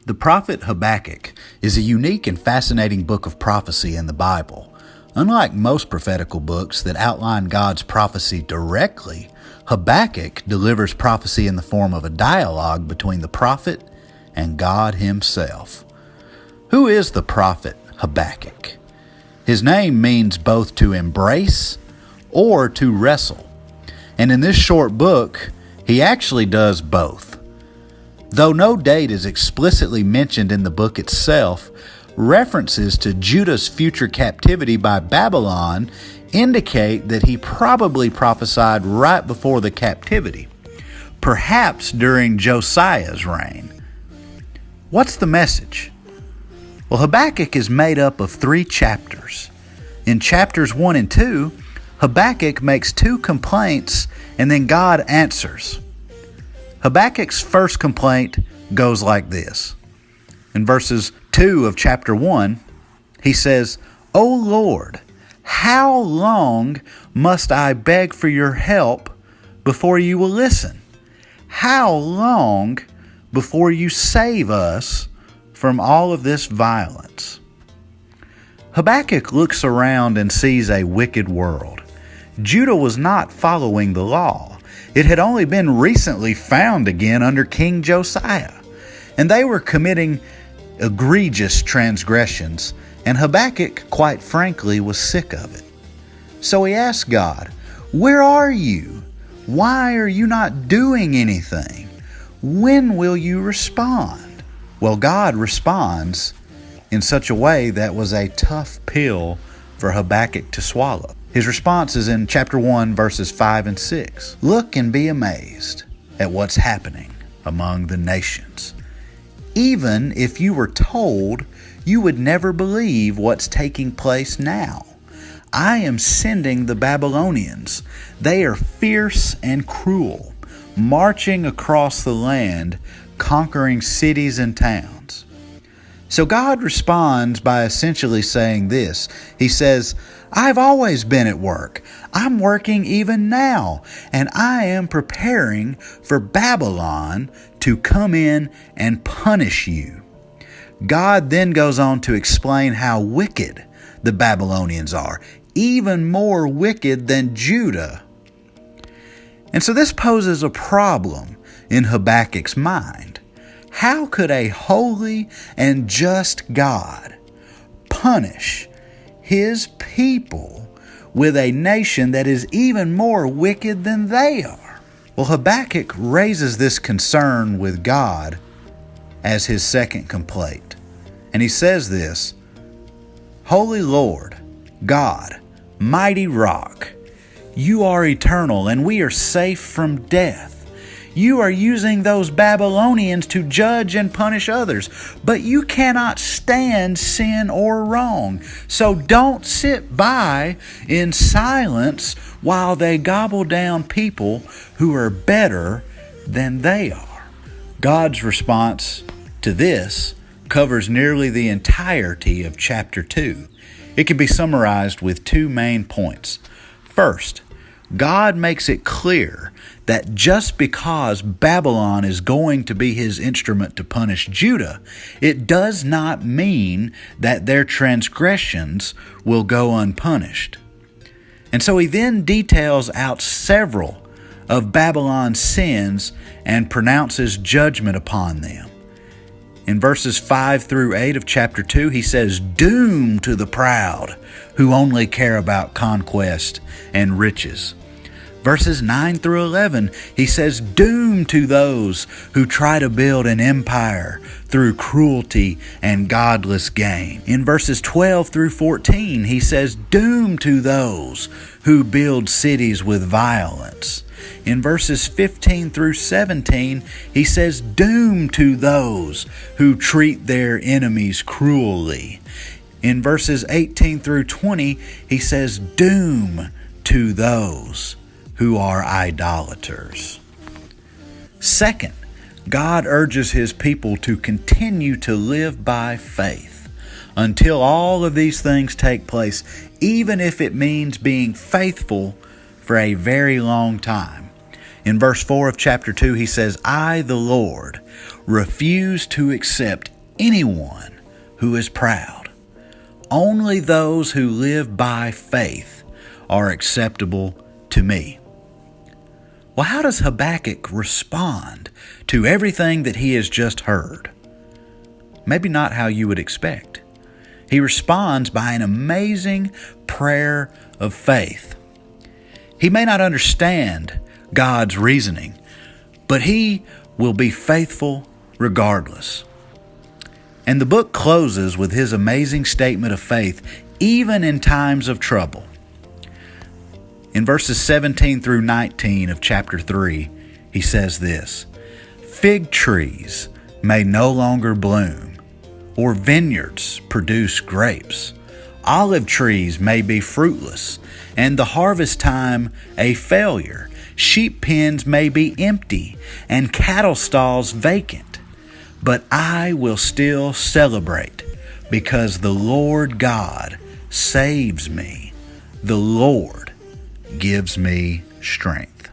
The prophet Habakkuk is a unique and fascinating book of prophecy in the Bible. Unlike most prophetical books that outline God's prophecy directly, Habakkuk delivers prophecy in the form of a dialogue between the prophet and God himself. Who is the prophet Habakkuk? His name means both to embrace or to wrestle. And in this short book, he actually does both. Though no date is explicitly mentioned in the book itself, references to Judah's future captivity by Babylon indicate that he probably prophesied right before the captivity, perhaps during Josiah's reign. What's the message? Well, Habakkuk is made up of 3 chapters. In chapters 1 and 2, Habakkuk makes 2 complaints and then God answers. Habakkuk's first complaint goes like this. In verses 2 of chapter 1, he says, "O Lord, how long must I beg for your help before you will listen? How long before you save us from all of this violence?" Habakkuk looks around and sees a wicked world. Judah was not following the law. It had only been recently found again under King Josiah, and they were committing egregious transgressions, and Habakkuk, quite frankly, was sick of it. So he asked God, "Where are you? Why are you not doing anything? When will you respond?" Well, God responds in such a way that was a tough pill for Habakkuk to swallow. His response is in chapter 1, verses 5 and 6. "Look and be amazed at what's happening among the nations. Even if you were told, you would never believe what's taking place now. I am sending the Babylonians. They are fierce and cruel, marching across the land, conquering cities and towns." So God responds by essentially saying this. He says, "I've always been at work. I'm working even now, and I am preparing for Babylon to come in and punish you." God then goes on to explain how wicked the Babylonians are, even more wicked than Judah. And so this poses a problem in Habakkuk's mind. How could a holy and just God punish his people with a nation that is even more wicked than they are? Well, Habakkuk raises this concern with God as his second complaint. And he says this, "Holy Lord, God, mighty rock, you are eternal and we are safe from death. You are using those Babylonians to judge and punish others, but you cannot stand sin or wrong. So don't sit by in silence while they gobble down people who are better than they are." God's response to this covers nearly the entirety of chapter 2. It can be summarized with 2 main points. First, God makes it clear that just because Babylon is going to be his instrument to punish Judah, it does not mean that their transgressions will go unpunished. And so he then details out several of Babylon's sins and pronounces judgment upon them. In verses 5 through 8 of chapter 2, he says, "Doom to the proud who only care about conquest and riches." Verses 9 through 11, he says, "Doom to those who try to build an empire through cruelty and godless gain." In verses 12 through 14, he says, "Doom to those who build cities with violence." In verses 15 through 17, he says, "Doom to those who treat their enemies cruelly." In verses 18 through 20, he says, "Doom to those who are idolaters." Second, God urges his people to continue to live by faith until all of these things take place, even if it means being faithful for a very long time. In verse 4 of chapter 2, he says, "I, the Lord, refuse to accept anyone who is proud. Only those who live by faith are acceptable to me. Well, how does Habakkuk respond to everything that he has just heard? Maybe not how you would expect. He responds by an amazing prayer of faith. He may not understand God's reasoning, but he will be faithful regardless. And the book closes with his amazing statement of faith, even in times of trouble. In verses 17 through 19 of chapter 3, he says this, "Fig trees may no longer bloom, or vineyards produce grapes. Olive trees may be fruitless, and the harvest time a failure. Sheep pens may be empty, and cattle stalls vacant. But I will still celebrate, because the Lord God saves me. The Lord gives me strength."